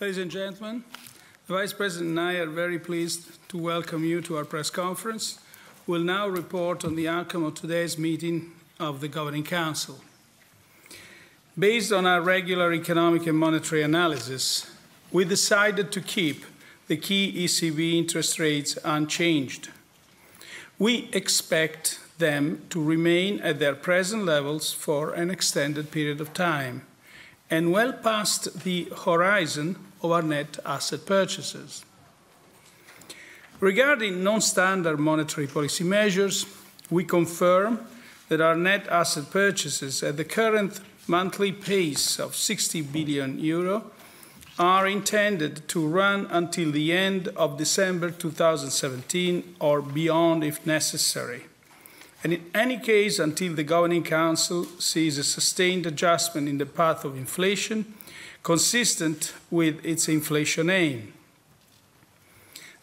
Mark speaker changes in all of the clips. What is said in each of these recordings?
Speaker 1: Ladies and gentlemen, the Vice President and I are very pleased to welcome you to our press conference. We'll now report on the outcome of today's meeting of the Governing Council. Based on our regular economic and monetary analysis, we decided to keep the key ECB interest rates unchanged. We expect them to remain at their present levels for an extended period of time and well past the horizon of our net asset purchases. Regarding non-standard monetary policy measures, we confirm that our net asset purchases at the current monthly pace of 60 billion euro are intended to run until the end of December 2017 or beyond if necessary, and in any case until the Governing Council sees a sustained adjustment in the path of inflation consistent with its inflation aim.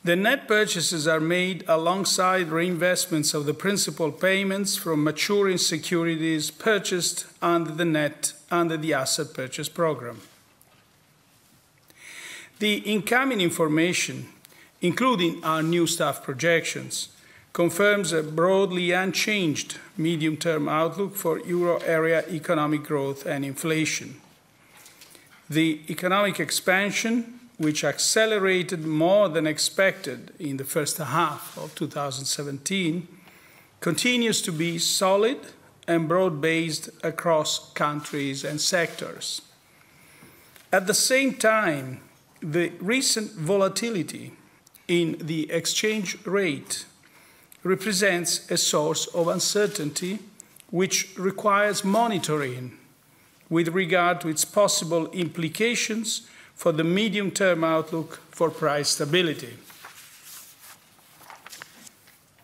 Speaker 1: The net purchases are made alongside reinvestments of the principal payments from maturing securities purchased under the asset purchase program. The incoming information, including our new staff projections, confirms a broadly unchanged medium-term outlook for euro area economic growth and inflation. The economic expansion, which accelerated more than expected in the first half of 2017, continues to be solid and broad-based across countries and sectors. At the same time, the recent volatility in the exchange rate represents a source of uncertainty which requires monitoring with regard to its possible implications for the medium-term outlook for price stability.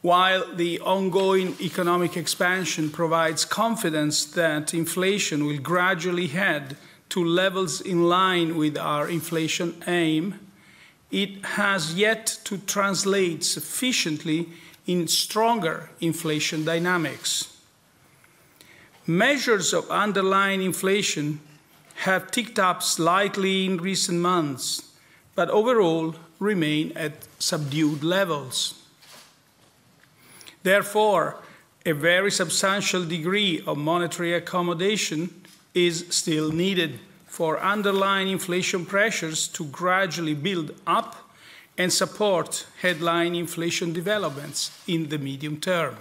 Speaker 1: While the ongoing economic expansion provides confidence that inflation will gradually head to levels in line with our inflation aim, it has yet to translate sufficiently in stronger inflation dynamics. Measures of underlying inflation have ticked up slightly in recent months, but overall remain at subdued levels. Therefore, a very substantial degree of monetary accommodation is still needed for underlying inflation pressures to gradually build up and support headline inflation developments in the medium term.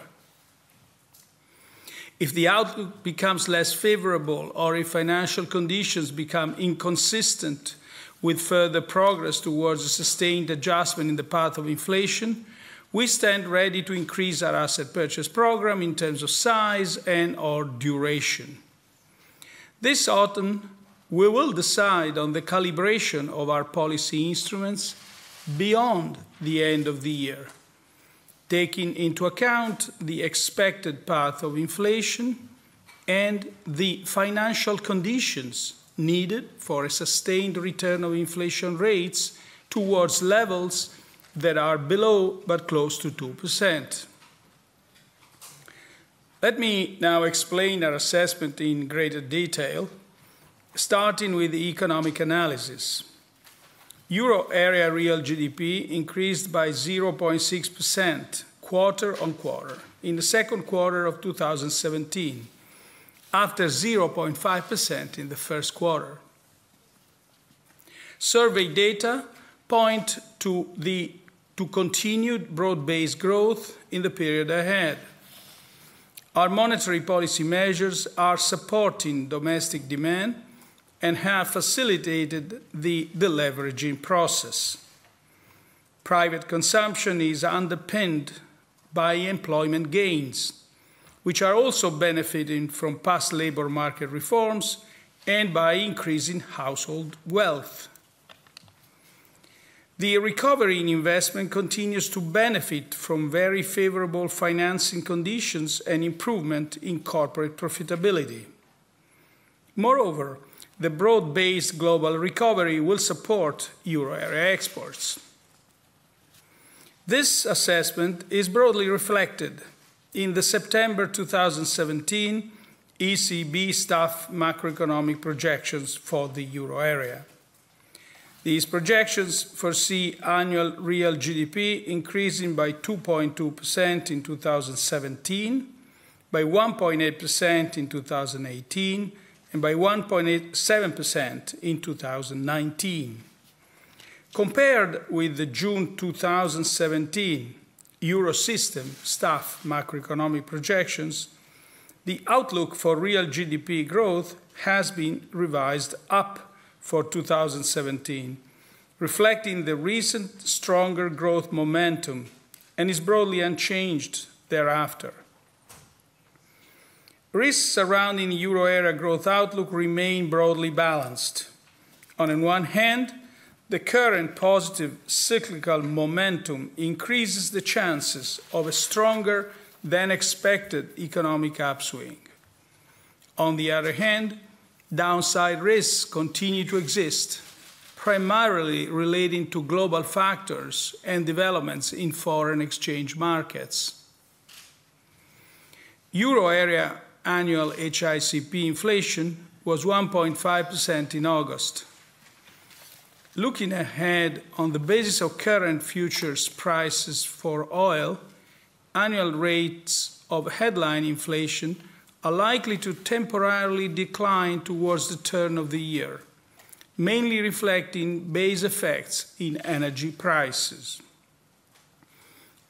Speaker 1: If the outlook becomes less favorable or if financial conditions become inconsistent with further progress towards a sustained adjustment in the path of inflation, we stand ready to increase our asset purchase program in terms of size and/or duration. This autumn, we will decide on the calibration of our policy instruments beyond the end of the year, taking into account the expected path of inflation and the financial conditions needed for a sustained return of inflation rates towards levels that are below but close to 2%. Let me now explain our assessment in greater detail, starting with the economic analysis. Euro area real GDP increased by 0.6% quarter-on-quarter in the second quarter of 2017, after 0.5% in the first quarter. Survey data point to continued broad-based growth in the period ahead. Our monetary policy measures are supporting domestic demand and have facilitated the deleveraging process. Private consumption is underpinned by employment gains, which are also benefiting from past labor market reforms and by increasing household wealth. The recovery in investment continues to benefit from very favorable financing conditions and improvement in corporate profitability. Moreover, the broad-based global recovery will support euro area exports. This assessment is broadly reflected in the September 2017 ECB staff macroeconomic projections for the euro area. These projections foresee annual real GDP increasing by 2.2% in 2017, by 1.8% in 2018, and by 1.7% in 2019. Compared with the June 2017 Eurosystem staff macroeconomic projections, the outlook for real GDP growth has been revised up for 2017, reflecting the recent stronger growth momentum, and is broadly unchanged thereafter. Risks surrounding euro area growth outlook remain broadly balanced. On the one hand, the current positive cyclical momentum increases the chances of a stronger than expected economic upswing. On the other hand, downside risks continue to exist, primarily relating to global factors and developments in foreign exchange markets. Euro area annual HICP inflation was 1.5% in August. Looking ahead, on the basis of current futures prices for oil, annual rates of headline inflation are likely to temporarily decline towards the turn of the year, mainly reflecting base effects in energy prices.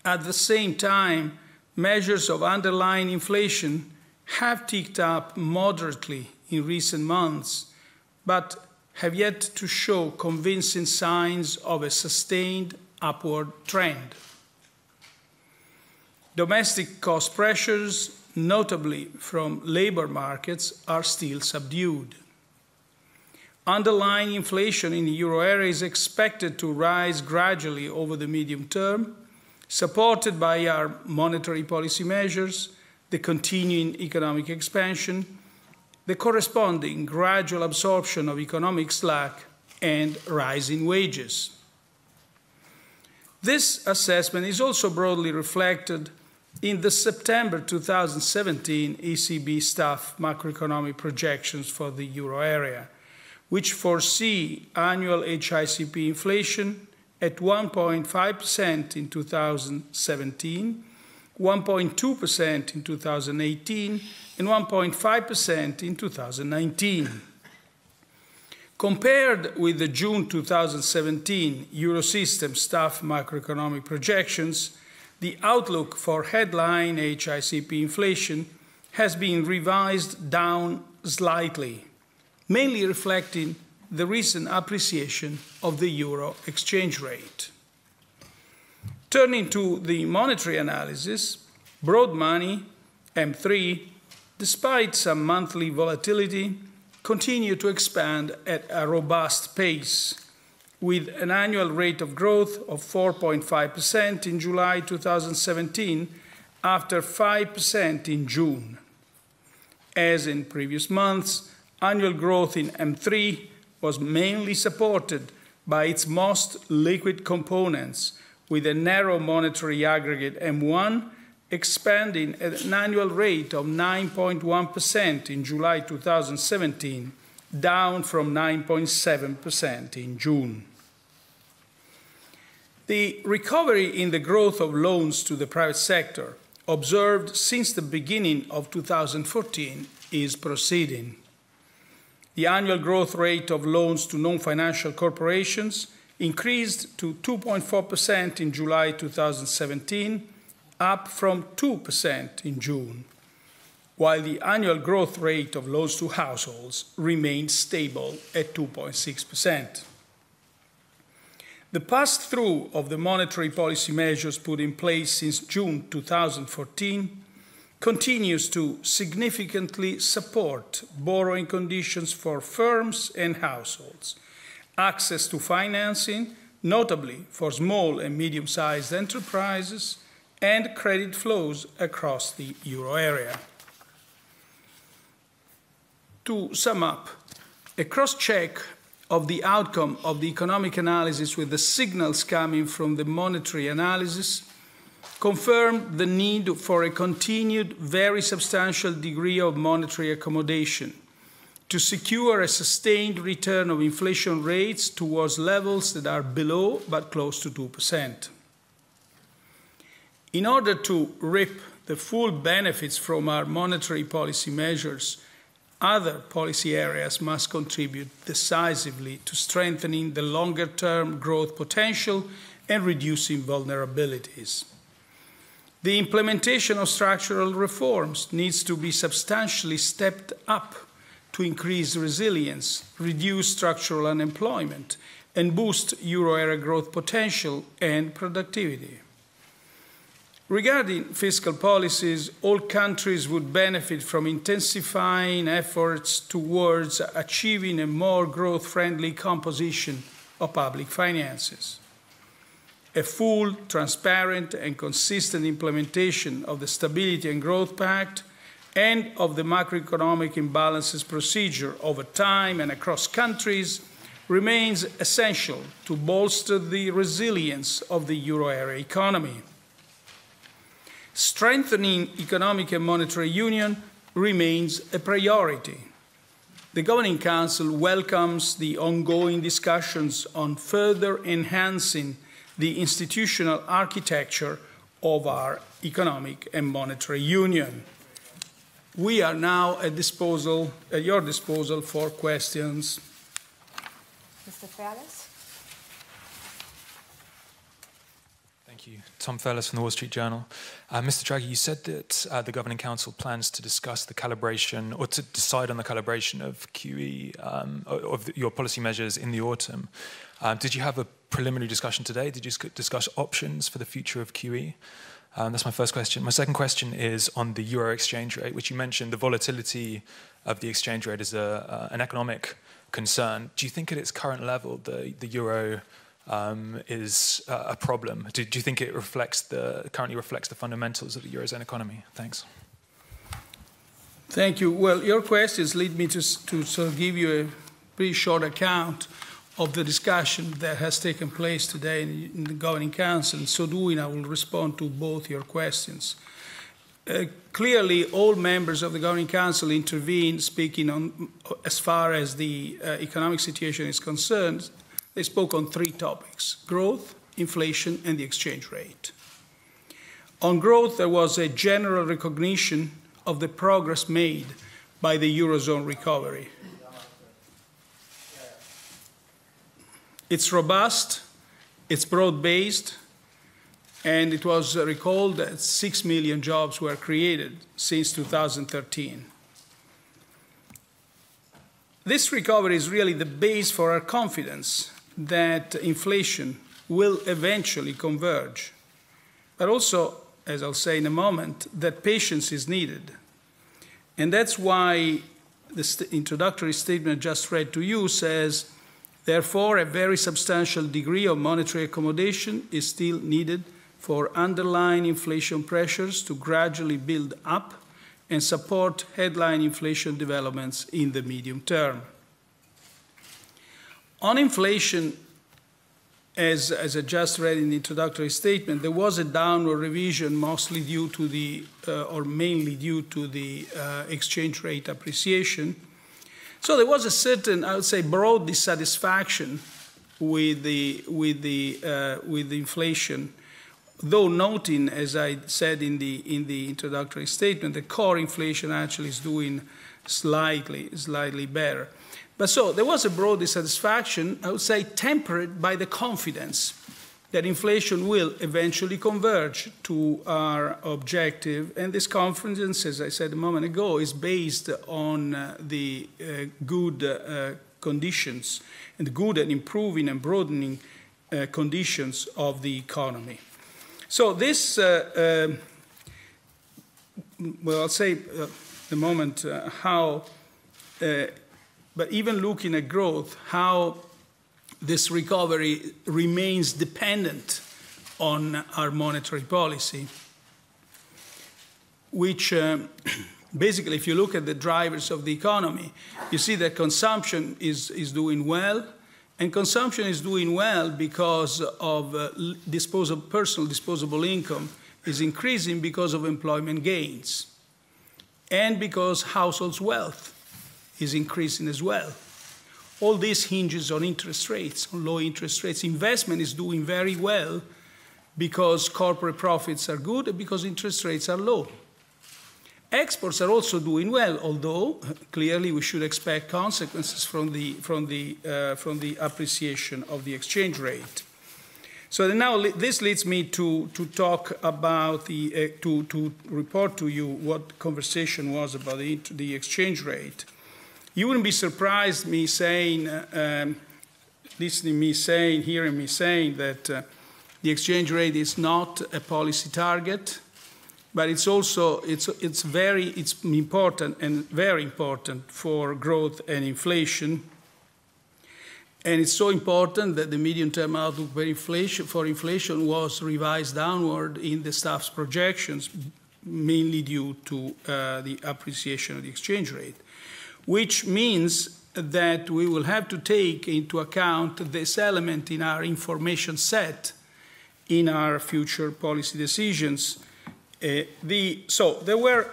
Speaker 1: At the same time, measures of underlying inflation have ticked up moderately in recent months, but have yet to show convincing signs of a sustained upward trend. Domestic cost pressures, notably from labor markets, are still subdued. Underlying inflation in the euro area is expected to rise gradually over the medium term, supported by our monetary policy measures, the continuing economic expansion, the corresponding gradual absorption of economic slack, and rising wages. This assessment is also broadly reflected in the September 2017 ECB staff macroeconomic projections for the euro area, which foresee annual HICP inflation at 1.5% in 2017, 1.2% in 2018, and 1.5% in 2019. Compared with the June 2017 Eurosystem staff macroeconomic projections, the outlook for headline HICP inflation has been revised down slightly, mainly reflecting the recent appreciation of the euro exchange rate. Turning to the monetary analysis, broad money, M3, despite some monthly volatility, continue to expand at a robust pace, with an annual rate of growth of 4.5% in July 2017 after 5% in June. As in previous months, annual growth in M3 was mainly supported by its most liquid components, with a narrow monetary aggregate M1 expanding at an annual rate of 9.1% in July 2017, down from 9.7% in June. The recovery in the growth of loans to the private sector, observed since the beginning of 2014, is proceeding. The annual growth rate of loans to non-financial corporations increased to 2.4% in July 2017, up from 2% in June, while the annual growth rate of loans to households remained stable at 2.6%. The pass-through of the monetary policy measures put in place since June 2014 continues to significantly support borrowing conditions for firms and households, access to financing, notably for small and medium-sized enterprises, and credit flows across the euro area. To sum up, a cross-check of the outcome of the economic analysis with the signals coming from the monetary analysis confirmed the need for a continued, very substantial degree of monetary accommodation to secure a sustained return of inflation rates towards levels that are below but close to 2%. In order to reap the full benefits from our monetary policy measures, other policy areas must contribute decisively to strengthening the longer-term growth potential and reducing vulnerabilities. The implementation of structural reforms needs to be substantially stepped up to increase resilience, reduce structural unemployment, and boost euro area growth potential and productivity. Regarding fiscal policies, all countries would benefit from intensifying efforts towards achieving a more growth-friendly composition of public finances. A full, transparent, and consistent implementation of the Stability and Growth Pact and of the macroeconomic imbalances procedure over time and across countries remains essential to bolster the resilience of the euro area economy. Strengthening economic and monetary union remains a priority. The Governing Council welcomes the ongoing discussions on further enhancing the institutional architecture of our economic and monetary union. We are now at your disposal for questions.
Speaker 2: Mr. Ferles.
Speaker 3: Thank you. Tom Ferles from the Wall Street Journal. Mr. Draghi, you said that the Governing Council plans to discuss the calibration or to decide on the calibration of QE, of your policy measures in the autumn. Did you have a preliminary discussion today? Did you discuss options for the future of QE? That's my first question. My second question is on the euro exchange rate, which you mentioned the volatility of the exchange rate is an economic concern. Do you think at its current level the euro is a problem? Do you think it currently reflects the fundamentals of the Eurozone economy? Thanks.
Speaker 1: Thank you. Well, your questions lead me to sort of give you a pretty short account of the discussion that has taken place today in the Governing Council. In so doing, I will respond to both your questions. Clearly, all members of the Governing Council intervened, speaking on, as far as the economic situation is concerned. They spoke on three topics: growth, inflation, and the exchange rate. On growth, there was a general recognition of the progress made by the Eurozone recovery. It's robust, it's broad-based, and it was recalled that 6 million jobs were created since 2013. This recovery is really the base for our confidence that inflation will eventually converge. But also, as I'll say in a moment, that patience is needed. And that's why the introductory statement just read to you says, therefore, a very substantial degree of monetary accommodation is still needed for underlying inflation pressures to gradually build up and support headline inflation developments in the medium term. On inflation, as I just read in the introductory statement, there was a downward revision mostly due to the, or mainly due to the exchange rate appreciation. So there was a certain, I would say, broad dissatisfaction with the inflation, though noting, as I said in the introductory statement, the core inflation actually is doing slightly better. But so there was a broad dissatisfaction, I would say, tempered by the confidence that inflation will eventually converge to our objective. And this confidence, as I said a moment ago, is based on the good conditions and the good and improving and broadening conditions of the economy. So this, well, I'll say the moment how, but even looking at growth, how this recovery remains dependent on our monetary policy, which basically, if you look at the drivers of the economy, you see that consumption is doing well, and consumption is doing well because of personal disposable income is increasing because of employment gains, and because households' wealth is increasing as well. All this hinges on interest rates, on low interest rates. Investment is doing very well because corporate profits are good and because interest rates are low. Exports are also doing well, although clearly we should expect consequences from the appreciation of the exchange rate. So now this leads me to talk about to report to you what conversation was about the exchange rate. You wouldn't be surprised me saying, hearing me saying that the exchange rate is not a policy target. But it's also it's important and very important for growth and inflation. And it's so important that the medium-term outlook for inflation was revised downward in the staff's projections, mainly due to the appreciation of the exchange rate, which means that we will have to take into account this element in our information set in our future policy decisions. So there were,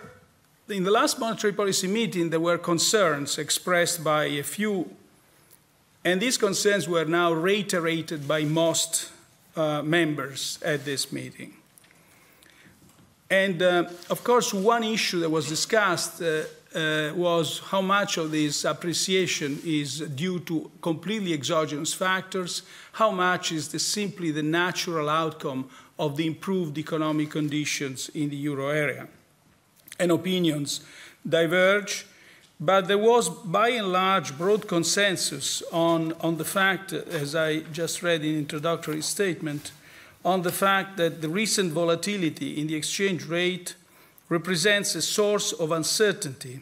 Speaker 1: in the last monetary policy meeting, there were concerns expressed by a few, and these concerns were now reiterated by most members at this meeting. And of course, one issue that was discussed was how much of this appreciation is due to completely exogenous factors, how much is simply the natural outcome of the improved economic conditions in the euro area. And opinions diverge, but there was by and large broad consensus on the fact, as I just read in the introductory statement, on the fact that the recent volatility in the exchange rate represents a source of uncertainty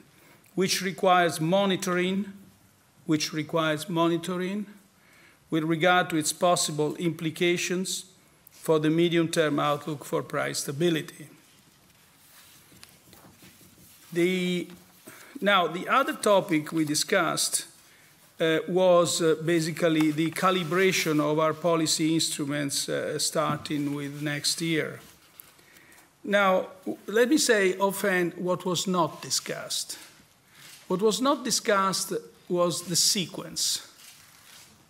Speaker 1: which requires monitoring with regard to its possible implications for the medium-term outlook for price stability. Now, the other topic we discussed was basically the calibration of our policy instruments starting with next year. Now, let me say offhand what was not discussed. What was not discussed was the sequence.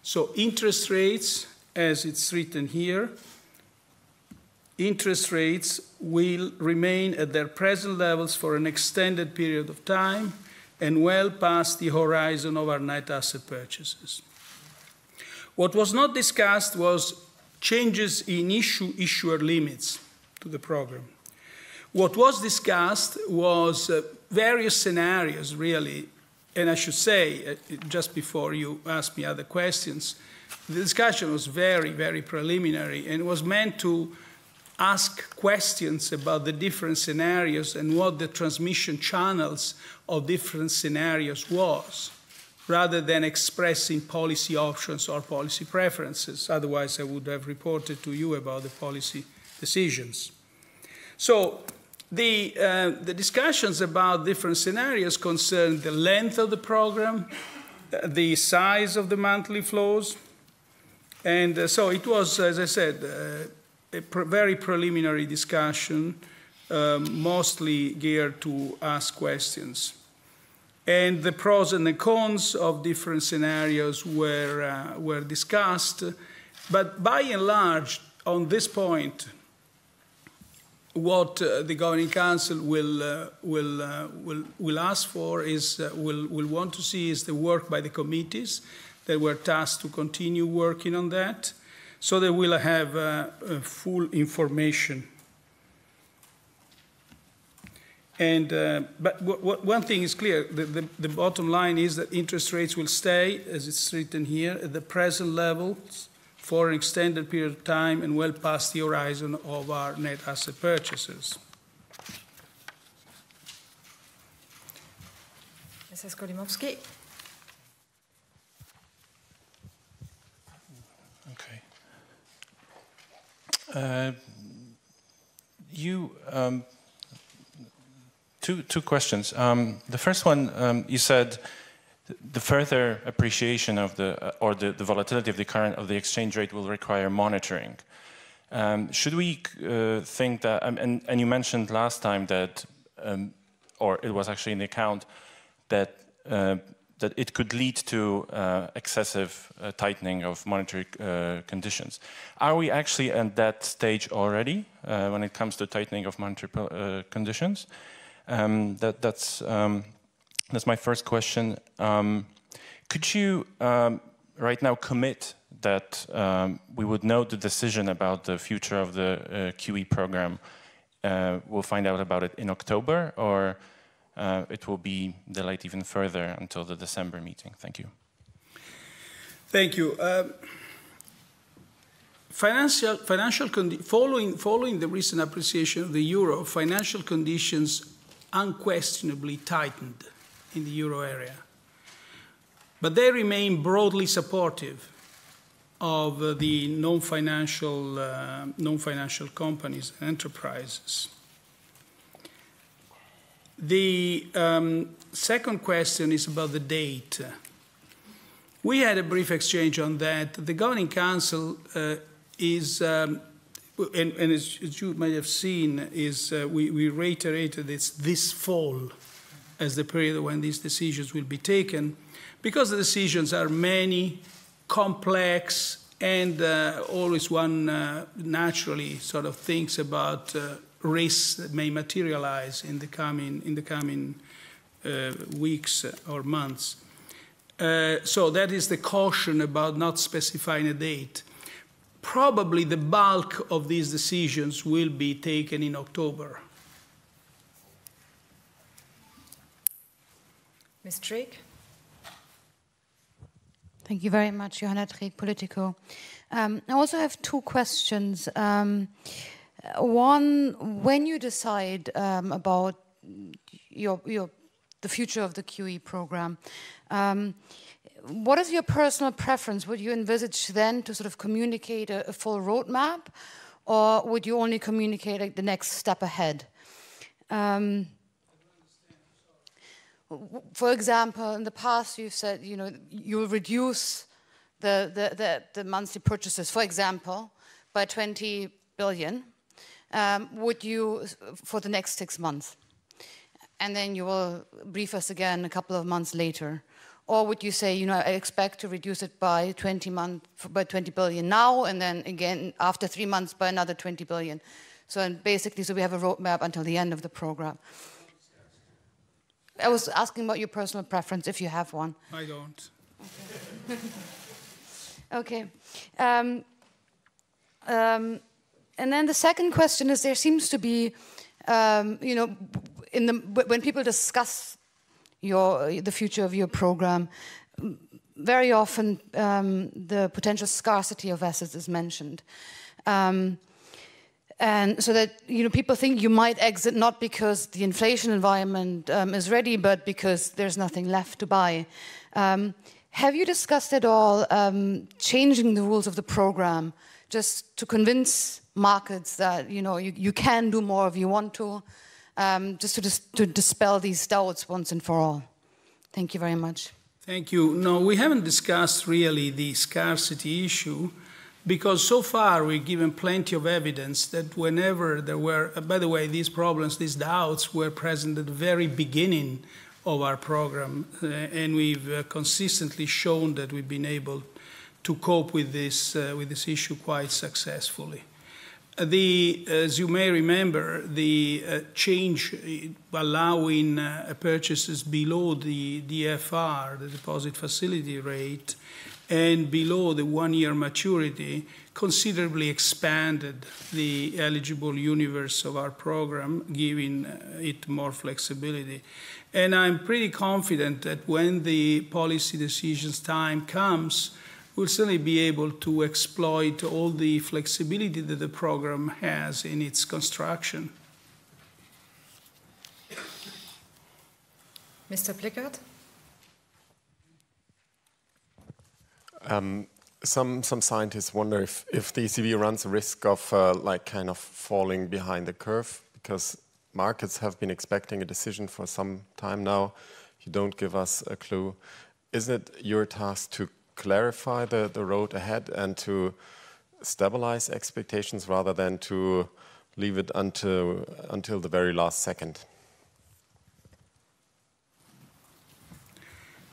Speaker 1: So interest rates, as it's written here, interest rates will remain at their present levels for an extended period of time and well past the horizon of our net asset purchases. What was not discussed was changes in issuer limits to the program. What was discussed was various scenarios, really, and I should say, just before you ask me other questions, the discussion was very, very preliminary and was meant to ask questions about the different scenarios and what the transmission channels of different scenarios was, rather than expressing policy options or policy preferences. Otherwise, I would have reported to you about the policy decisions. So the discussions about different scenarios concern the length of the program, the size of the monthly flows, and so it was, as I said, a very preliminary discussion, mostly geared to ask questions. And the pros and the cons of different scenarios were discussed. But by and large, on this point, what the Governing Council will ask for is, will want to see is the work by the committees that were tasked to continue working on that, so they will have full information. And but one thing is clear: the bottom line is that interest rates will stay, as it's written here, at the present levels for an extended period of time and well past the horizon of our net asset purchases.
Speaker 2: Mrs. Skolimowski.
Speaker 4: Okay. Two questions. The first one, you said the further appreciation of the volatility of the exchange rate will require monitoring. Should we think that, and you mentioned last time that, or it was actually in the account, that that it could lead to excessive tightening of monetary conditions. Are we actually at that stage already when it comes to tightening of monetary conditions? That's my first question. Could you right now commit that we would know the decision about the future of the QE program? We'll find out about it in October, or it will be delayed even further until the December meeting? Thank you.
Speaker 1: Thank you. Following the recent appreciation of the euro, financial conditions unquestionably tightened in the euro area. But they remain broadly supportive of the non-financial companies and enterprises. The second question is about the date. We had a brief exchange on that. The Governing Council is, and as you might have seen, we reiterated it's this fall as the period when these decisions will be taken, because the decisions are many, complex, and always one naturally sort of thinks about risks that may materialize in the coming weeks or months. So that is the caution about not specifying a date. Probably the bulk of these decisions will be taken in October.
Speaker 2: Ms. Trigg.
Speaker 5: Thank you very much, Johanna Trigg, Politico. I also have two questions. One, when you decide about the future of the QE program, what is your personal preference? Would you envisage then to sort of communicate a full roadmap, or would you only communicate like the next step ahead? For example, in the past, you've said, you know, you'll reduce the monthly purchases, for example, by 20 billion. Would you, for the next 6 months? And then you will brief us again a couple of months later. Or would you say, you know, I expect to reduce it by 20 billion now, and then again after 3 months by another 20 billion. So basically, so we have a roadmap until the end of the program. I was asking about your personal preference, if you have one.
Speaker 1: I don't.
Speaker 5: Okay. And then the second question is, there seems to be, you know, when people discuss the future of your program, very often the potential scarcity of assets is mentioned. And so that, you know, people think you might exit not because the inflation environment is ready, but because there's nothing left to buy. Have you discussed at all changing the rules of the program just to convince markets that, you know, you can do more if you want to, just to dispel these doubts once and for all? Thank you very much.
Speaker 1: Thank you. No, we haven't discussed really the scarcity issue, because so far we've given plenty of evidence that whenever there were, by the way, these problems, these doubts were present at the very beginning of our program, and we've consistently shown that we've been able to cope with this issue quite successfully. As you may remember, the change allowing purchases below the DFR, the deposit facility rate, and below the 1-year maturity considerably expanded the eligible universe of our program, giving it more flexibility. And I'm pretty confident that when the policy decisions time comes, we'll certainly be able to exploit all the flexibility that the program has in its construction.
Speaker 2: Mr. Plickert?
Speaker 6: Some scientists wonder if the ECB runs a risk of like kind of falling behind the curve, because markets have been expecting a decision for some time now. You don't give us a clue. Isn't it your task to clarify the road ahead and to stabilize expectations rather than to leave it until the very last second?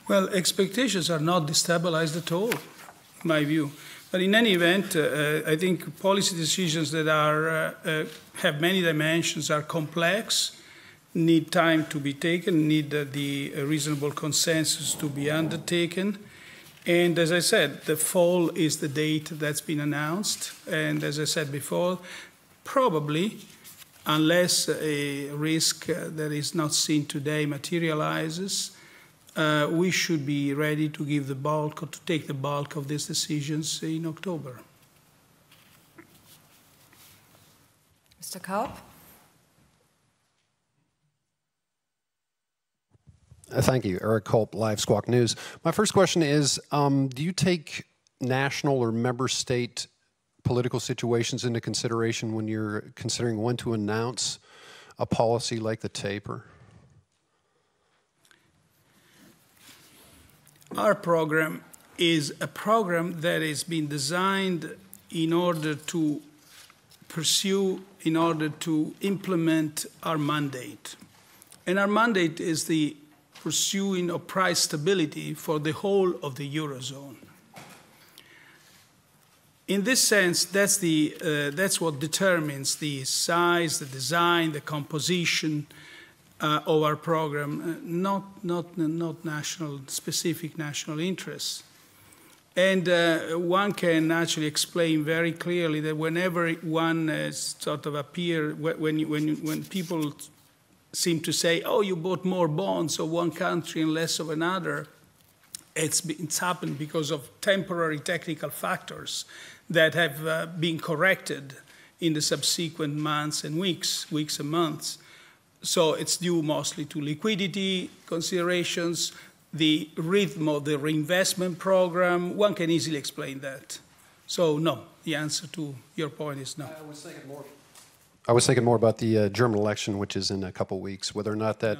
Speaker 1: Well, expectations are not destabilized at all, in my view. But in any event, I think policy decisions that have many dimensions are complex, need time to be taken, need the reasonable consensus to be undertaken. And as I said, the fall is the date that's been announced. And as I said before, probably, unless a risk that is not seen today materializes, we should be ready to give the bulk, or to take the bulk of these decisions in October.
Speaker 2: Mr. Kaup?
Speaker 7: Thank you. Eric Culp, Live Squawk News. My first question is, do you take national or member state political situations into consideration when you're considering when to announce a policy like the taper?
Speaker 1: Our program is a program that is being designed in order to pursue, in order to implement our mandate. And our mandate is the pursuing of price stability for the whole of the Eurozone. In this sense, that's what determines the size, the design, the composition of our program, not specific national interests. And one can actually explain very clearly that whenever one sort of appear, when people seem to say, oh, you bought more bonds of one country and less of another, it's happened because of temporary technical factors that have been corrected in the subsequent months and weeks and months. So it's due mostly to liquidity considerations, the rhythm of the reinvestment program. One can easily explain that. So no, the answer to your point is no.
Speaker 7: I was thinking more about the German election, which is in a couple weeks, whether or not that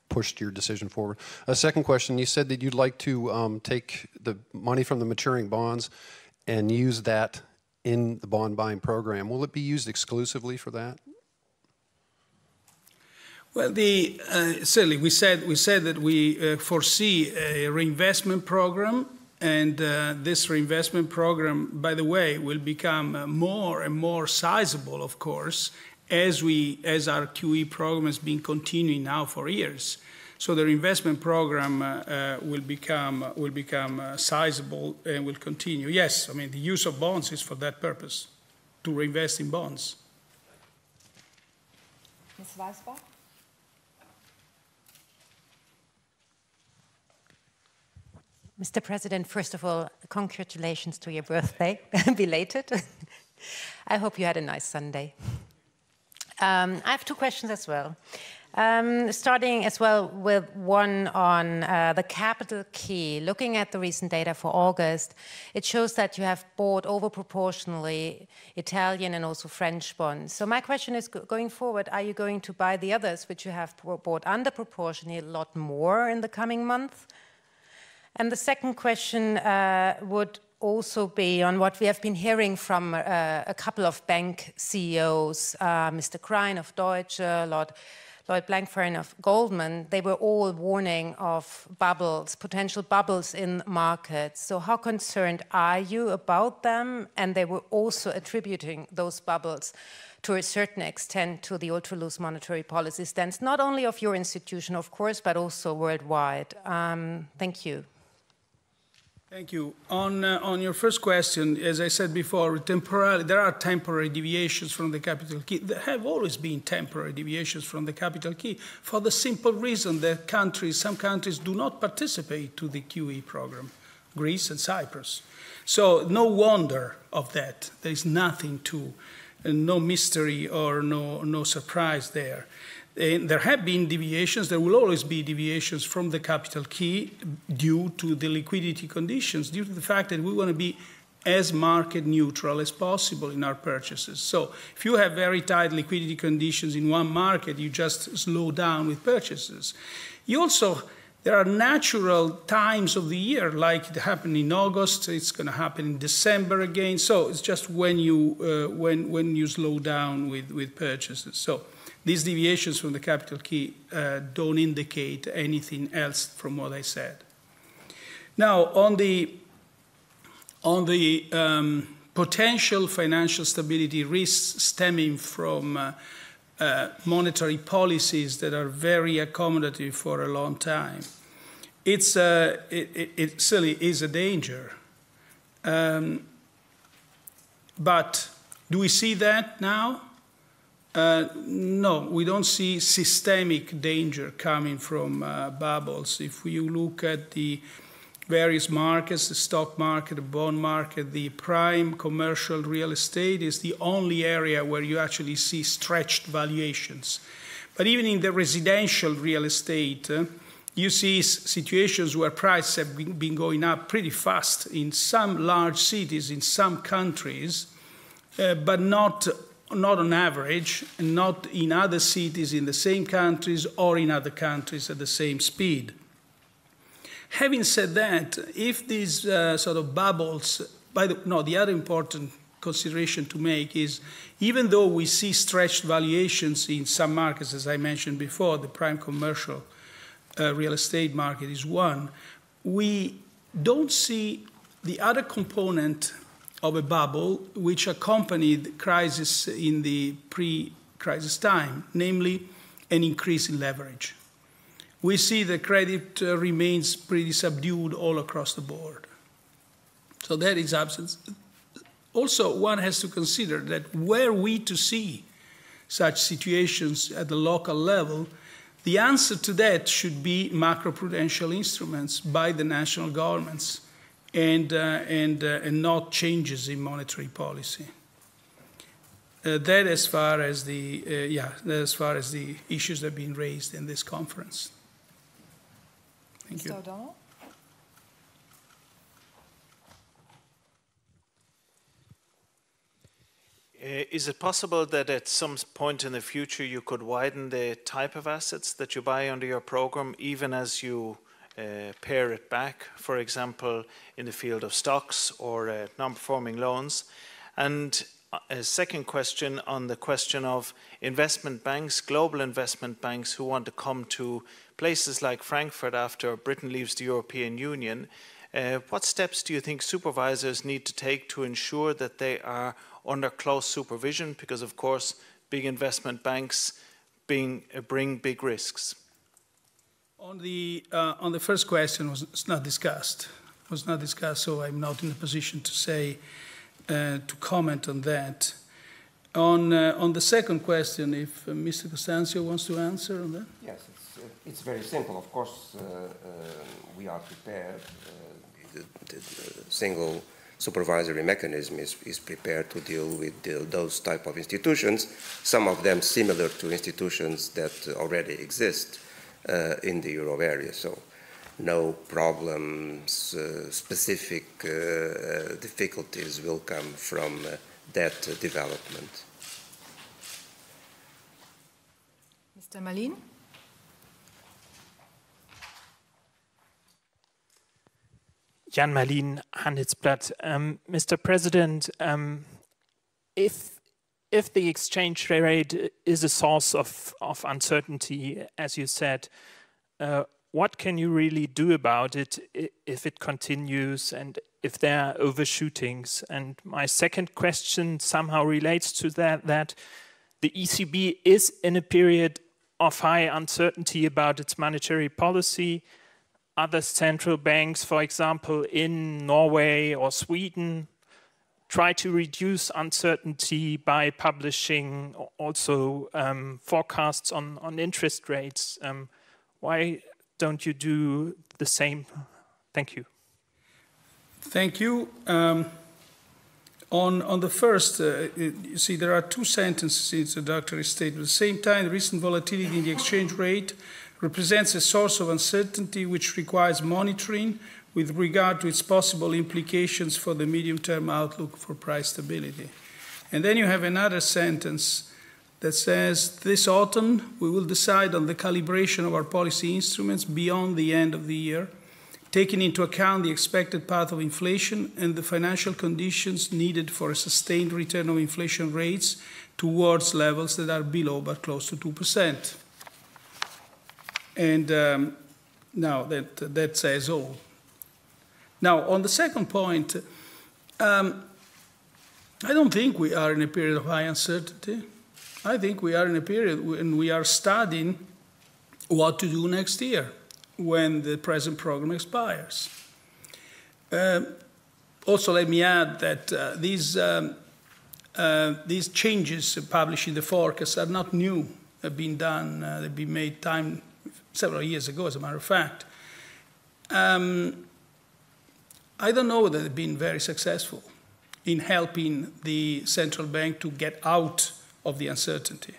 Speaker 7: pushed your decision forward. A second question, you said that you'd like to take the money from the maturing bonds and use that in the bond buying program. Will it be used exclusively for that?
Speaker 1: Well, certainly we said that we foresee a reinvestment program, and this reinvestment program, by the way, will become more and more sizable, of course, as our QE program has been continuing now for years. So the reinvestment program will become sizable and will continue. Yes, I mean the use of bonds is for that purpose, to reinvest in bonds.
Speaker 2: Ms. Weisbach?
Speaker 8: Mr. President, first of all, congratulations to your birthday, belated. I hope you had a nice Sunday. I have two questions as well. Starting as well with one on the capital key. Looking at the recent data for August, it shows that you have bought over proportionally Italian and also French bonds. So my question is, going forward, are you going to buy the others, which you have bought under proportionally a lot more in the coming month? And the second question would also be on what we have been hearing from a couple of bank CEOs, Mr. Krein of Deutsche, Lloyd Blankfein of Goldman. They were all warning of bubbles, potential bubbles in markets. So how concerned are you about them? And they were also attributing those bubbles to a certain extent to the ultra-loose monetary policy stance, not only of your institution, of course, but also worldwide. Thank you.
Speaker 1: Thank you. On your first question, as I said before, there are temporary deviations from the capital key. There have always been temporary deviations from the capital key for the simple reason that some countries do not participate to the QE program, Greece and Cyprus. So no wonder of that. There is nothing no mystery or no surprise there. And there have been deviations, there will always be deviations from the capital key due to the liquidity conditions, due to the fact that we want to be as market neutral as possible in our purchases. So if you have very tight liquidity conditions in one market, you just slow down with purchases. There are natural times of the year, like it happened in August, it's going to happen in December again. So it's just when you slow down with purchases. So these deviations from the capital key don't indicate anything else from what I said. Now, on the potential financial stability risks stemming from monetary policies that are very accommodative for a long time, it certainly is a danger. But do we see that now? No, we don't see systemic danger coming from bubbles. If you look at the various markets, the stock market, the bond market, the prime commercial real estate is the only area where you actually see stretched valuations. But even in the residential real estate, you see situations where prices have been going up pretty fast in some large cities, in some countries, but not on average, and not in other cities in the same countries or in other countries at the same speed. Having said that, if these sort of bubbles, the other important consideration to make is, even though we see stretched valuations in some markets, as I mentioned before, the prime commercial real estate market is one, we don't see the other component of a bubble which accompanied the crisis in the pre-crisis time, namely an increase in leverage. We see the credit remains pretty subdued all across the board. So that is absence. Also, one has to consider that were we to see such situations at the local level, the answer to that should be macroprudential instruments by the national governments and not changes in monetary policy. That as far as the issues that have been raised in this conference. Thank you.
Speaker 2: Mr. O'Donnell?
Speaker 9: Is it possible that at some point in the future you could widen the type of assets that you buy under your program, even as you pare it back, for example, in the field of stocks or non-performing loans? And a second question on the question of investment banks, global investment banks who want to come to places like Frankfurt after Britain leaves the European Union. What steps do you think supervisors need to take to ensure that they are under close supervision? Because, of course, big investment banks bring big risks.
Speaker 1: On the first question, was not discussed. So I'm not in a position to say to comment on that. On the second question, if Mr. Costanzo wants to answer on that.
Speaker 10: Yes, it's very simple. Of course, we are prepared. The single supervisory mechanism is prepared to deal with those type of institutions, some of them similar to institutions that already exist in the euro area. So no problems, specific difficulties will come from that development.
Speaker 2: Mr. Malin?
Speaker 11: Jan Malin, Handelsblatt. Mr. President, if the exchange rate is a source of uncertainty, as you said, what can you really do about it if it continues and if there are overshootings? And my second question somehow relates to that the ECB is in a period of high uncertainty about its monetary policy. Other central banks, for example, in Norway or Sweden, try to reduce uncertainty by publishing also forecasts on interest rates. Why don't you do the same? Thank you.
Speaker 1: Thank you. On the first, you see, there are two sentences in the introductory statement. At the same time, the recent volatility in the exchange rate represents a source of uncertainty which requires monitoring with regard to its possible implications for the medium-term outlook for price stability. And then you have another sentence that says, this autumn we will decide on the calibration of our policy instruments beyond the end of the year, taking into account the expected path of inflation and the financial conditions needed for a sustained return of inflation rates towards levels that are below but close to 2%. And now that says all. Now, on the second point, I don't think we are in a period of high uncertainty. I think we are in a period when we are studying what to do next year when the present program expires. Also, let me add that these changes published in the forecast are not new. They've been done, they've been made several years ago, as a matter of fact. I don't know whether they've been very successful in helping the central bank to get out of the uncertainty.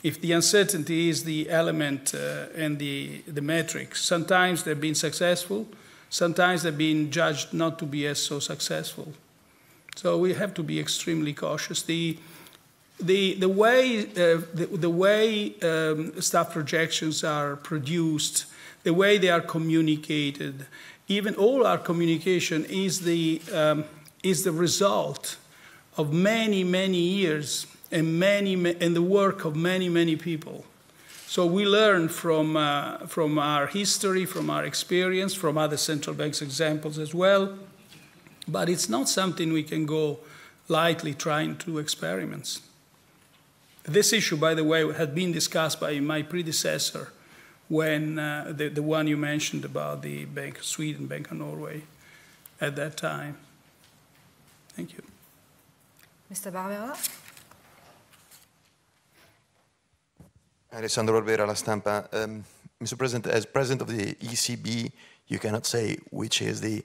Speaker 1: If the uncertainty is the element and the metrics, sometimes they've been successful, sometimes they've been judged not to be as so successful. So we have to be extremely cautious. The way staff projections are produced, the way they are communicated, even all our communication is the result of many, many years and the work of many, many people. So we learn from our history, from our experience, from other central banks' examples as well. But it's not something we can go lightly trying to do experiments. This issue, by the way, had been discussed by my predecessor when the one you mentioned about the Bank of Sweden, Bank of Norway, at that time. Thank you.
Speaker 2: Mr. Barbera?
Speaker 12: Alessandro Barbera, La Stampa. Mr. President, as President of the ECB, you cannot say which is the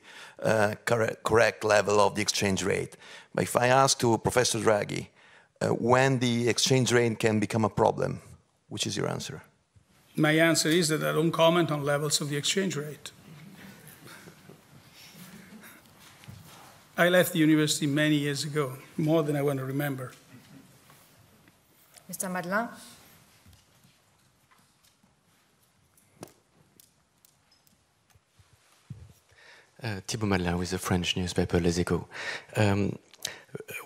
Speaker 12: correct level of the exchange rate. But if I ask to Professor Draghi, when the exchange rate can become a problem, which is your answer?
Speaker 1: My answer is that I don't comment on levels of the exchange rate. I left the university many years ago, more than I want to remember.
Speaker 2: Mr. Madeleine?
Speaker 13: Thibault Madeleine with the French newspaper Les Echos.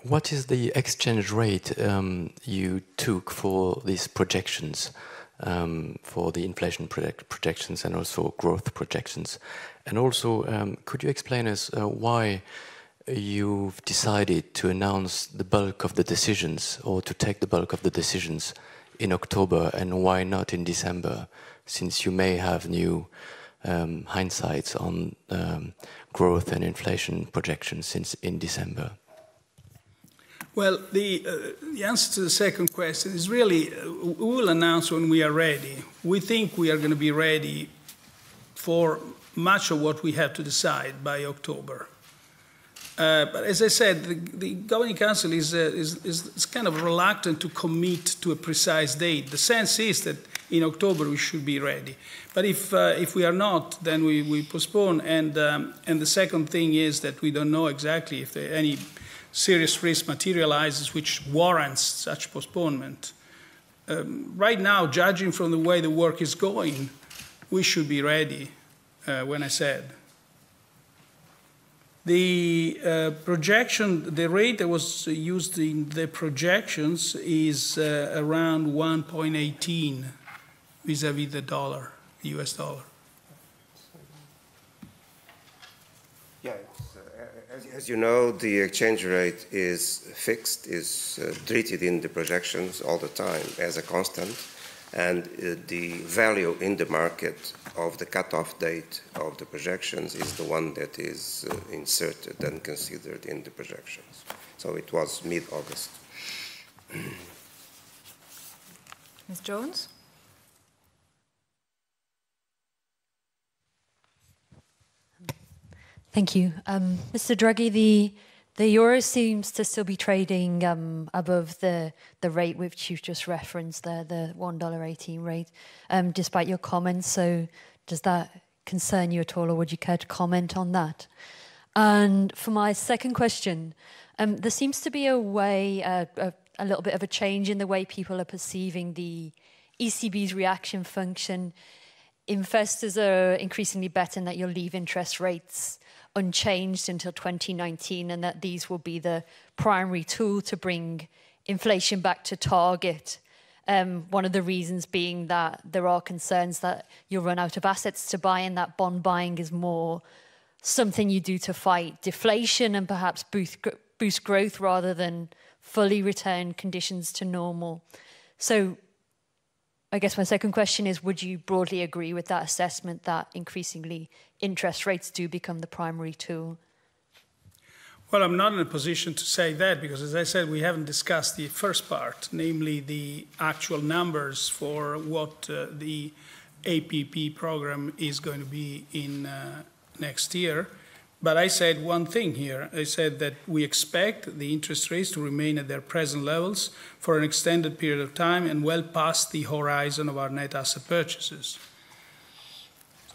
Speaker 13: What is the exchange rate you took for these projections, for the inflation projections and also growth projections? And also, could you explain us why you've decided to announce the bulk of the decisions or to take the bulk of the decisions in October and why not in December, since you may have new hindsights on growth and inflation projections in December?
Speaker 1: Well, the answer to the second question is really, we will announce when we are ready. We think we are going to be ready for much of what we have to decide by October. But as I said, the Governing Council is kind of reluctant to commit to a precise date. The sense is that in October we should be ready. But if we are not, then we postpone. And the second thing is that we don't know exactly if any serious risk materializes which warrants such postponement. Right now, judging from the way the work is going, we should be ready, when I said. The projection, the rate that was used in the projections is around 1.18 vis-a-vis the dollar, the US dollar.
Speaker 10: Yeah, as you know, the exchange rate is fixed, is treated in the projections all the time as a constant, and the value in the market of the cutoff date of the projections is the one that is inserted and considered in the projections. So it was mid-August.
Speaker 2: Ms. Jones?
Speaker 14: Thank you. Mr. Draghi, the euro seems to still be trading above the rate which you've just referenced there, the $1.18 rate, despite your comments. So does that concern you at all, or would you care to comment on that? And for my second question, there seems to be a little bit of a change in the way people are perceiving the ECB's reaction function. Investors are increasingly betting that you'll leave interest rates unchanged until 2019 and that these will be the primary tool to bring inflation back to target. One of the reasons being that there are concerns that you'll run out of assets to buy and that bond buying is more something you do to fight deflation and perhaps boost growth rather than fully return conditions to normal. So I guess my second question is, would you broadly agree with that assessment that increasingly interest rates do become the primary tool?
Speaker 1: Well, I'm not in a position to say that because, as I said, we haven't discussed the first part, namely the actual numbers for what the APP program is going to be in next year. But I said one thing here. I said that we expect the interest rates to remain at their present levels for an extended period of time and well past the horizon of our net asset purchases.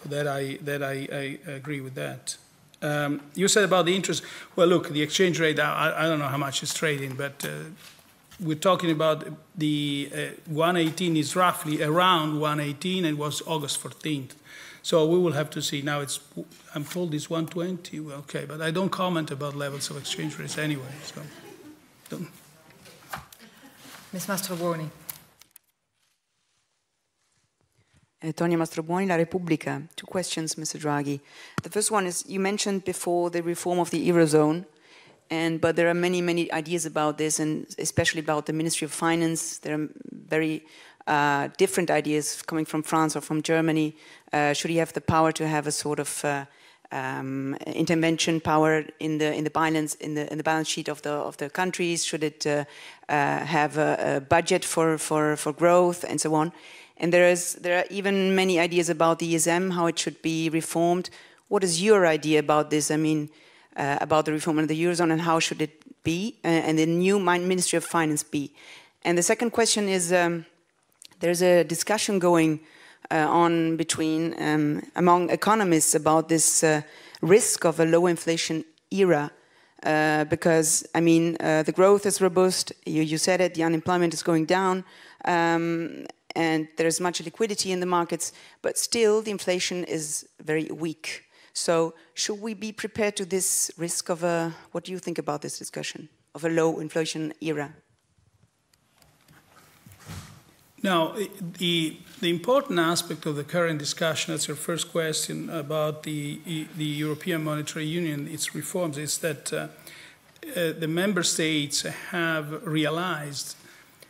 Speaker 1: So that I agree with that. You said about the interest. Well, look, the exchange rate, I don't know how much it's trading, but we're talking about the 118 is roughly around 118, and it was August 14th. So we will have to see. Now I'm told it's 120. Well, okay, but I don't comment about levels of exchange rates anyway. So, don't.
Speaker 2: Ms. Mastrobuoni.
Speaker 15: Tonia Mastrobuoni, La Repubblica. Two questions, Mr. Draghi. The first one is, you mentioned before the reform of the Eurozone, but there are many, many ideas about this, and especially about the Ministry of Finance. There are very different ideas coming from France or from Germany. Should he have the power to have a sort of intervention power in the balance sheet of the countries? Should it have a budget for growth and so on? And there are even many ideas about the ESM, how it should be reformed. What is your idea about this? I mean, about the reform of the Eurozone, and how should it be, and the new Ministry of Finance be? And the second question is, there's a discussion going on between among economists about this risk of a low inflation era, because I mean the growth is robust. You said it. The unemployment is going down, and there's much liquidity in the markets, but still the inflation is very weak. So should we be prepared to this risk of a? What do you think about this discussion of a low inflation era?
Speaker 1: Now, the important aspect of the current discussion, that's your first question about the European Monetary Union, its reforms, is that the member states have realized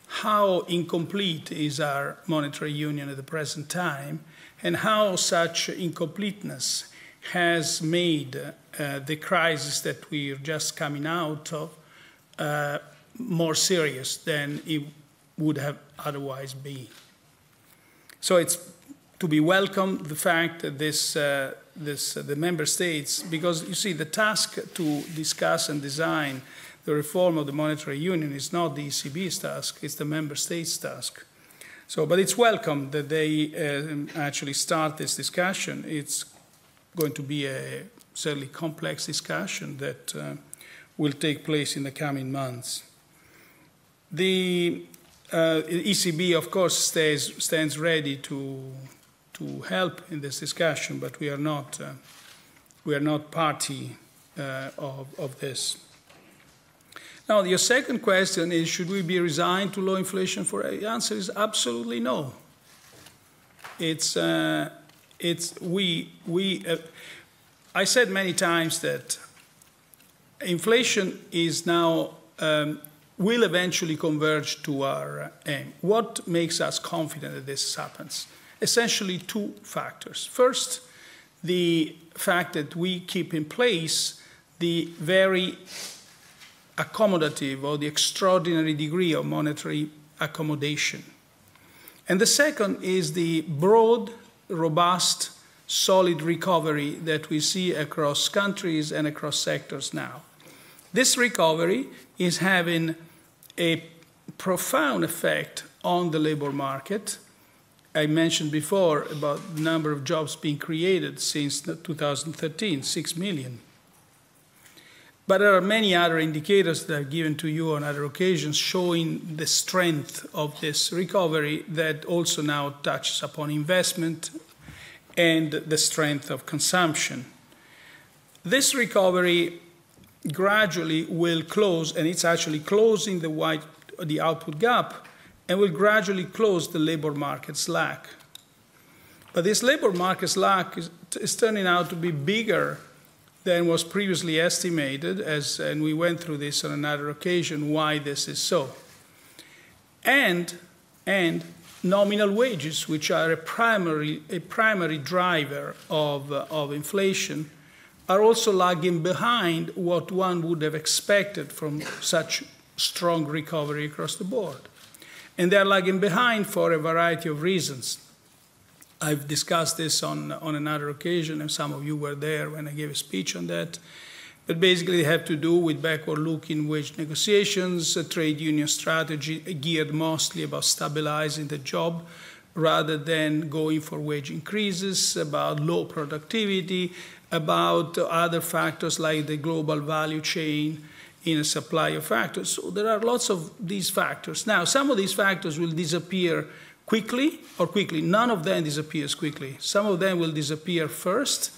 Speaker 1: how incomplete is our monetary union at the present time, and how such incompleteness has made the crisis that we're just coming out of more serious than it would have otherwise been. So it's to be welcomed, the fact that the member states, because you see the task to discuss and design the reform of the monetary union is not the ECB's task, it's the member states' task. So, but it's welcome that they actually start this discussion. It's going to be a certainly complex discussion that will take place in the coming months. The ECB, of course, stands ready to help in this discussion, but we are not party of this. Now, your second question is, should we be resigned to low inflation? The answer is absolutely no. I said many times that inflation is now will eventually converge to our aim. What makes us confident that this happens? Essentially two factors. First, the fact that we keep in place the very accommodative or the extraordinary degree of monetary accommodation. And the second is the broad, robust, solid recovery that we see across countries and across sectors now. This recovery is having a profound effect on the labor market. I mentioned before about the number of jobs being created since 2013, 6 million. But there are many other indicators that I've given to you on other occasions showing the strength of this recovery that also now touches upon investment and the strength of consumption. This recovery gradually will close, and it's actually closing the output gap, and will gradually close the labor market slack. But this labor market slack is turning out to be bigger than was previously estimated, and we went through this on another occasion, why this is so. And nominal wages, which are a primary driver of inflation, are also lagging behind what one would have expected from such strong recovery across the board. And they're lagging behind for a variety of reasons. I've discussed this on another occasion, and some of you were there when I gave a speech on that. But basically, they have to do with backward-looking wage negotiations, a trade union strategy geared mostly about stabilizing the job rather than going for wage increases, about low productivity, about other factors like the global value chain in a supply of factors. So there are lots of these factors. Now, some of these factors will disappear quickly or quickly. None of them disappears quickly. Some of them will disappear first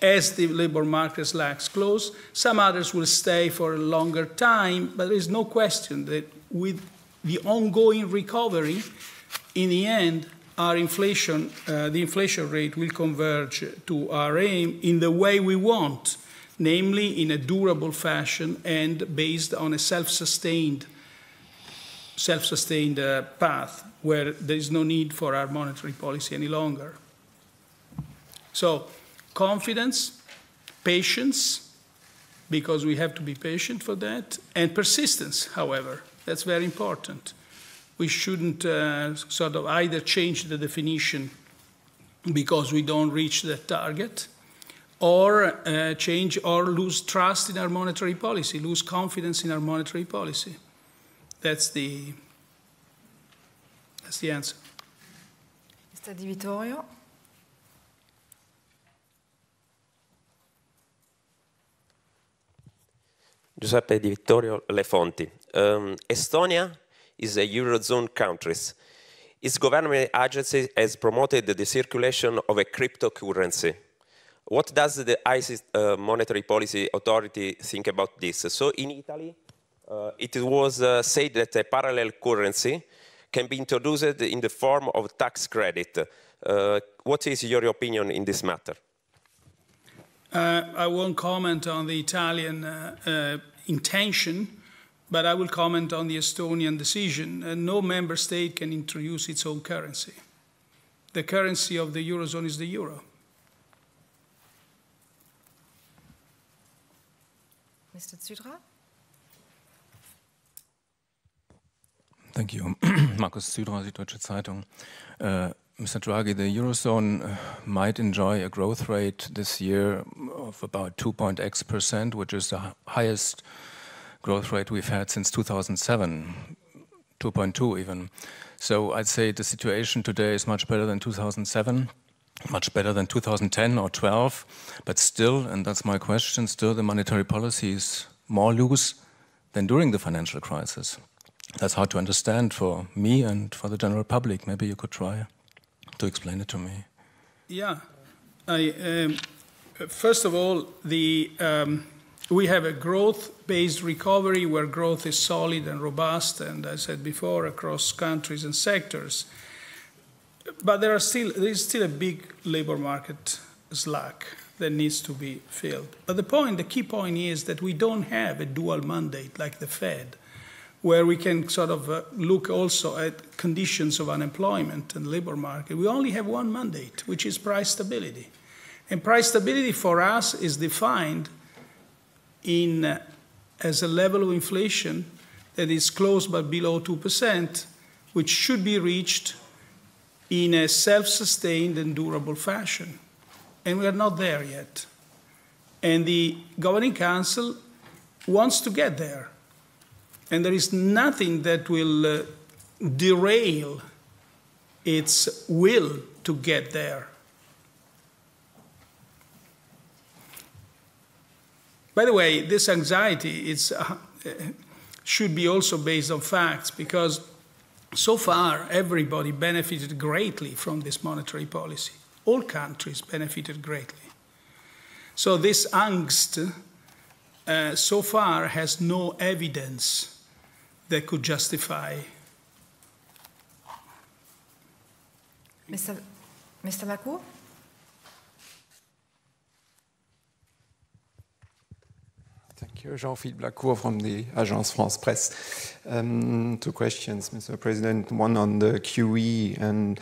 Speaker 1: as the labor market lags close. Some others will stay for a longer time, but there is no question that with the ongoing recovery, in the end, our inflation, the inflation rate will converge to our aim in the way we want, namely in a durable fashion and based on a self-sustained path where there is no need for our monetary policy any longer. So confidence, patience, because we have to be patient for that, and persistence, however. That's very important. We shouldn't sort of either change the definition because we don't reach that target, or change or lose trust in our monetary policy, lose confidence in our monetary policy. That's the answer.
Speaker 2: Mr. Di Vittorio.
Speaker 16: Giuseppe Di Vittorio, Le Fonti. Estonia is a Eurozone country. Its government agency has promoted the circulation of a cryptocurrency. What does the ICE Monetary Policy Authority think about this? So in Italy, it was said that a parallel currency can be introduced in the form of tax credit. What is your opinion in this matter?
Speaker 1: I won't comment on the Italian intention, but I will comment on the Estonian decision. No member state can introduce its own currency. The currency of the Eurozone is the euro.
Speaker 2: Mr. Zydra.
Speaker 17: Thank you. Markus Zydra, Süddeutsche Zeitung. Mr. Draghi, the Eurozone might enjoy a growth rate this year of about 2.x%, which is the highest growth rate we've had since 2007, 2.2 even. So I'd say the situation today is much better than 2007, much better than 2010 or 12, but still, and that's my question, still the monetary policy is more loose than during the financial crisis. That's hard to understand for me and for the general public. Maybe you could try to explain it to me.
Speaker 1: Yeah. First of all, we have a growth-based recovery where growth is solid and robust, and I said before, across countries and sectors. But there is still a big labor market slack that needs to be filled. But the key point is that we don't have a dual mandate like the Fed, where we can sort of look also at conditions of unemployment and labor market. We only have one mandate, which is price stability. And price stability for us is defined as a level of inflation that is close but below 2%, which should be reached in a self-sustained and durable fashion. And we are not there yet. And the Governing Council wants to get there. And there is nothing that will derail its will to get there. By the way, this anxiety should be also based on facts, because so far everybody benefited greatly from this monetary policy. All countries benefited greatly. So this angst so far has no evidence that could justify.
Speaker 2: Mr. Lacour?
Speaker 18: you. Jean-Philippe Blacourt from the Agence France Presse. 2 questions, Mr. President. One on the QE, and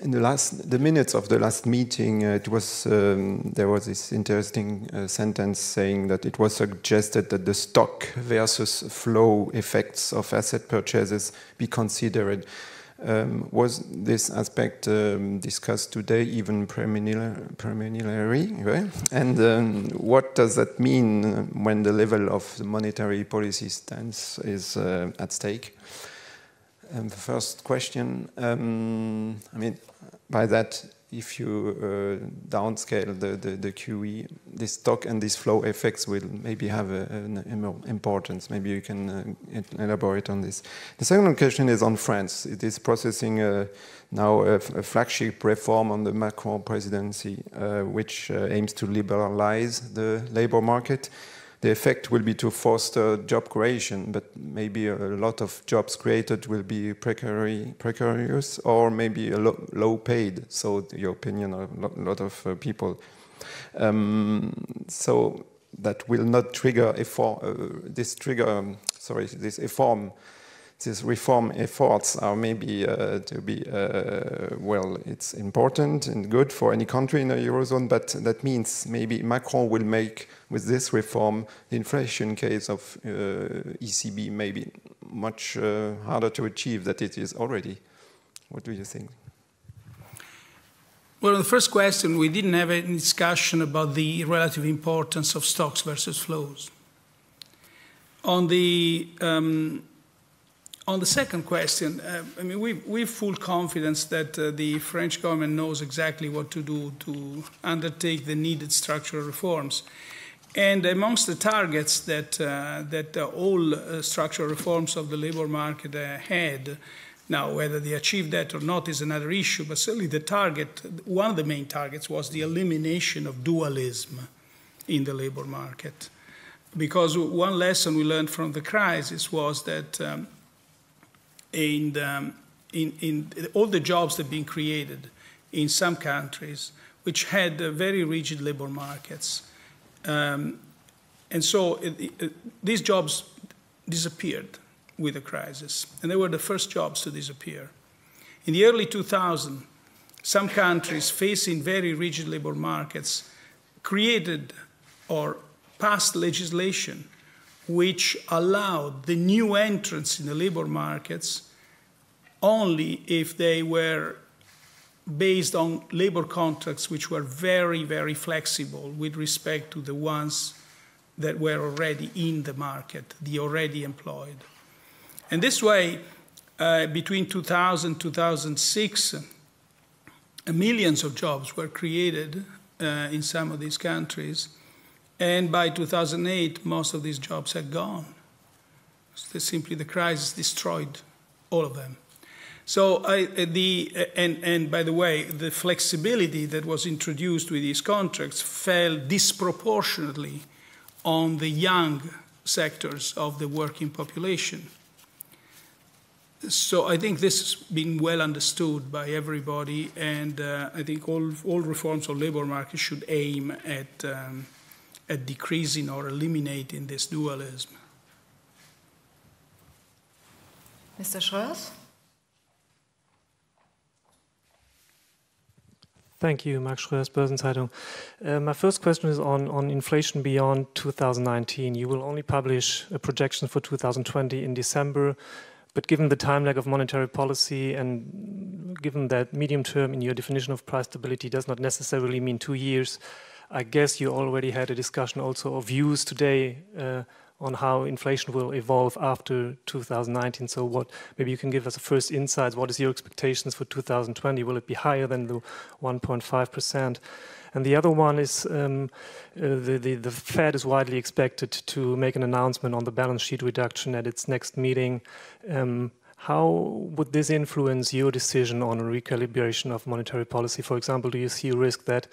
Speaker 18: in the minutes of the last meeting, there was this interesting sentence saying that it was suggested that the stock versus flow effects of asset purchases be considered. Was this aspect discussed today, even preliminary? Right? And what does that mean when the level of the monetary policy stance is at stake? The first question, I mean, by that, if you downscale the QE, this stock and these flow effects will maybe have an importance. Maybe you can elaborate on this. The second question is on France. It is processing now a flagship reform on the Macron presidency, which aims to liberalize the labor market. The effect will be to foster job creation, but maybe a lot of jobs created will be precarious or maybe low paid. So your opinion of a lot of people. So that will not trigger this reform efforts are maybe to be, well, it's important and good for any country in the Eurozone, but that means maybe Macron will make, with this reform, the inflation case of ECB maybe much harder to achieve than it is already. What do you think?
Speaker 1: Well, the first question, we didn't have any discussion about the relative importance of stocks versus flows. On the second question, I mean, we've full confidence that the French government knows exactly what to do to undertake the needed structural reforms. And amongst the targets that all structural reforms of the labor market had, now whether they achieve that or not is another issue, but certainly the target, one of the main targets was the elimination of dualism in the labor market. Because one lesson we learned from the crisis was that in all the jobs that have been created in some countries which had very rigid labor markets. And so these jobs disappeared with the crisis, and they were the first jobs to disappear. In the early 2000s, some countries facing very rigid labor markets created or passed legislation which allowed the new entrants in the labor markets only if they were based on labor contracts which were very, very flexible with respect to the ones that were already in the market, the already employed. And this way, between 2000 and 2006, millions of jobs were created in some of these countries. And by 2008, most of these jobs had gone. Simply the crisis destroyed all of them. So, and by the way, the flexibility that was introduced with these contracts fell disproportionately on the young sectors of the working population. So I think this has been well understood by everybody, and I think all reforms of labor market should aim at decreasing or eliminating this dualism.
Speaker 2: Mr. Schreurs?
Speaker 19: Thank you, Max Schreurs, Börsenzeitung. My first question is on inflation beyond 2019. You will only publish a projection for 2020 in December, but given the time lag of monetary policy and given that medium term in your definition of price stability does not necessarily mean 2 years, I guess you already had a discussion also of views today on how inflation will evolve after 2019. So maybe you can give us a first insights. What is your expectations for 2020? Will it be higher than the 1.5%? And the other one is the Fed is widely expected to make an announcement on the balance sheet reduction at its next meeting. How would this influence your decision on a recalibration of monetary policy? For example, do you see a risk that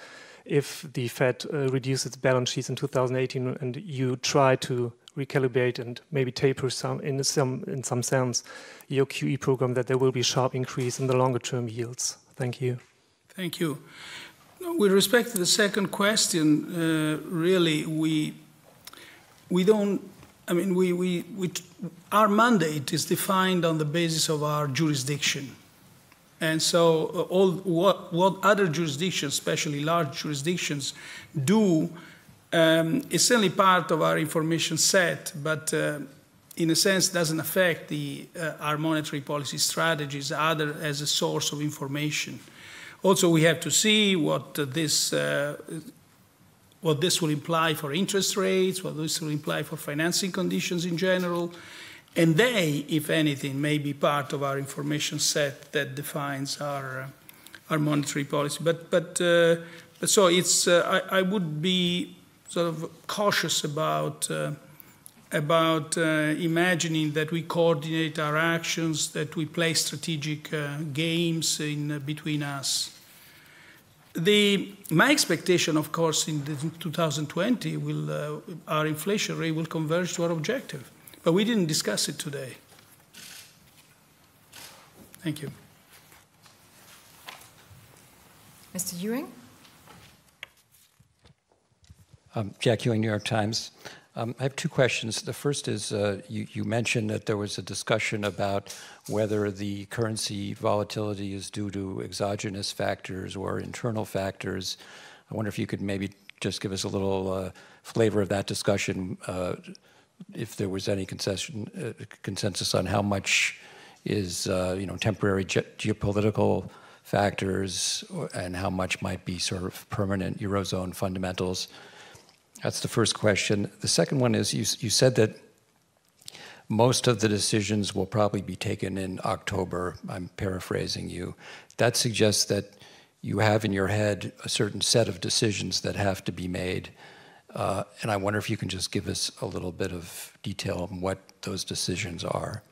Speaker 19: if the Fed reduces its balance sheets in 2018 and you try to recalibrate and maybe taper in some sense your QE program, that there will be a sharp increase in the longer term yields? Thank you.
Speaker 1: Thank you. With respect to the second question, really we don't, I mean, our mandate is defined on the basis of our jurisdiction. And so what other jurisdictions, especially large jurisdictions, do is certainly part of our information set, but in a sense doesn't affect our monetary policy strategies other as a source of information. Also, we have to see what this will imply for interest rates, what this will imply for financing conditions in general, and they, if anything, may be part of our information set that defines our monetary policy. But so it's I would be sort of cautious about imagining that we coordinate our actions, that we play strategic games in between us. My expectation, of course, in 2020, our inflation rate will converge to our objective. But we didn't discuss it today. Thank you.
Speaker 2: Mr. Ewing?
Speaker 20: Jack Ewing, New York Times. I have two questions. The first is you mentioned that there was a discussion about whether the currency volatility is due to exogenous factors or internal factors. I wonder if you could maybe just give us a little flavor of that discussion, if there was any consensus on how much is temporary geopolitical factors and how much might be sort of permanent Eurozone fundamentals. That's the first question. The second one is you said that most of the decisions will probably be taken in October. I'm paraphrasing you. That suggests that you have in your head a certain set of decisions that have to be made. And I wonder if you can just give us a little bit of detail on what those decisions are.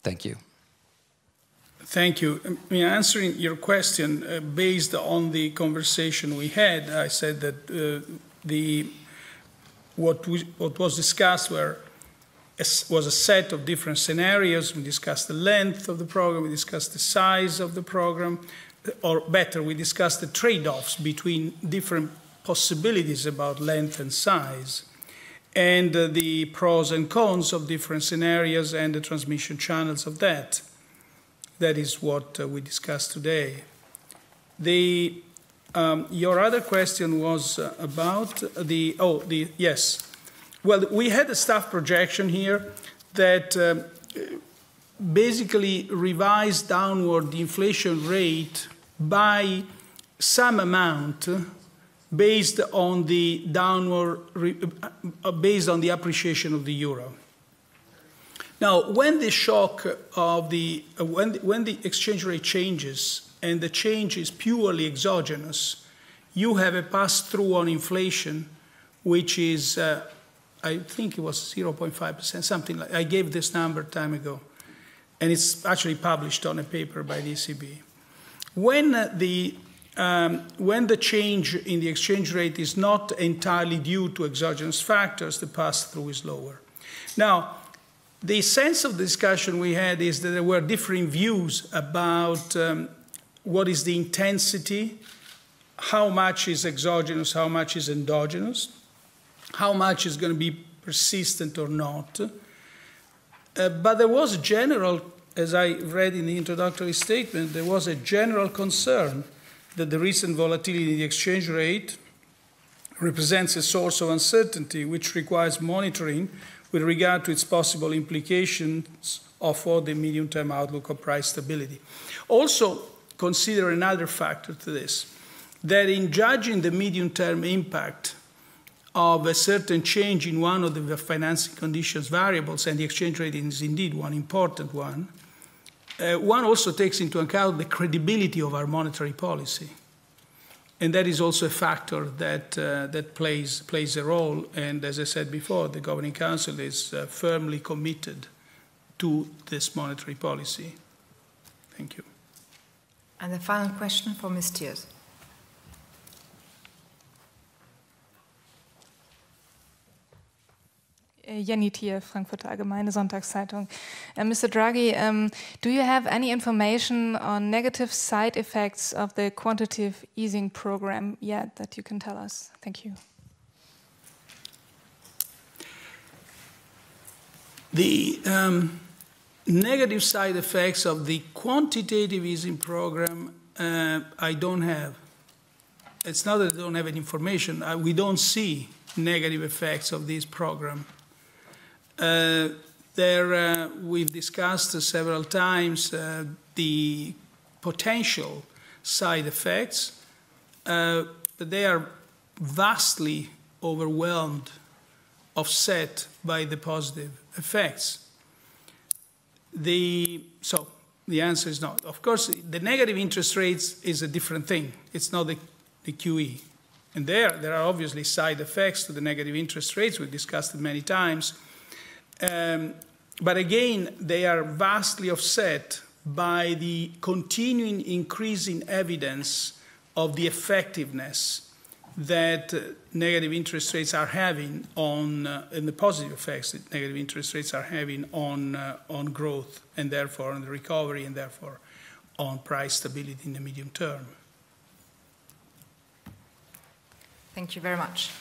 Speaker 20: Thank you.
Speaker 1: Thank you. I mean, answering your question, based on the conversation we had, I said that what was discussed was a set of different scenarios. We discussed the length of the program, we discussed the size of the program, or better, we discussed the trade-offs between different possibilities about length and size, and the pros and cons of different scenarios and the transmission channels of that. That is what we discussed today. Your other question was about yes. Well, we had a staff projection here that basically revised downward the inflation rate by some amount based on the appreciation of the euro. Now, when the shock of when the exchange rate changes and the change is purely exogenous, you have a pass-through on inflation, which is, I think it was 0.5%, something like. I gave this number time ago, and it's actually published on a paper by the ECB. When the change in the exchange rate is not entirely due to exogenous factors, the pass-through is lower. Now, the sense of the discussion we had is that there were differing views about what is the intensity, how much is exogenous, how much is endogenous, how much is going to be persistent or not. But there was a general, as I read in the introductory statement, there was a general concern that the recent volatility in the exchange rate represents a source of uncertainty which requires monitoring with regard to its possible implications for the medium-term outlook of price stability. Also, consider another factor to this, that in judging the medium-term impact of a certain change in one of the financing conditions variables, and the exchange rate is indeed one important one, one also takes into account the credibility of our monetary policy. And that is also a factor that plays a role. And as I said before, the Governing Council is firmly committed to this monetary policy. Thank you.
Speaker 2: And the final question for Ms. Thiers.
Speaker 21: Jenny Thier, Frankfurter Allgemeine Sonntagszeitung. Mr. Draghi, do you have any information on negative side effects of the quantitative easing program yet that you can tell us? Thank you.
Speaker 1: The negative side effects of the quantitative easing program, I don't have. It's not that I don't have any information. We don't see negative effects of this program. We've discussed several times the potential side effects, but they are vastly overwhelmed, offset by the positive effects. So the answer is not. Of course, the negative interest rates is a different thing. It's not the QE. And there are obviously side effects to the negative interest rates. We've discussed it many times. But again, they are vastly offset by the continuing increasing evidence of the effectiveness that negative interest rates are having on, and the positive effects that negative interest rates are having on growth, and therefore on the recovery, and therefore on price stability in the medium term.
Speaker 2: Thank you very much.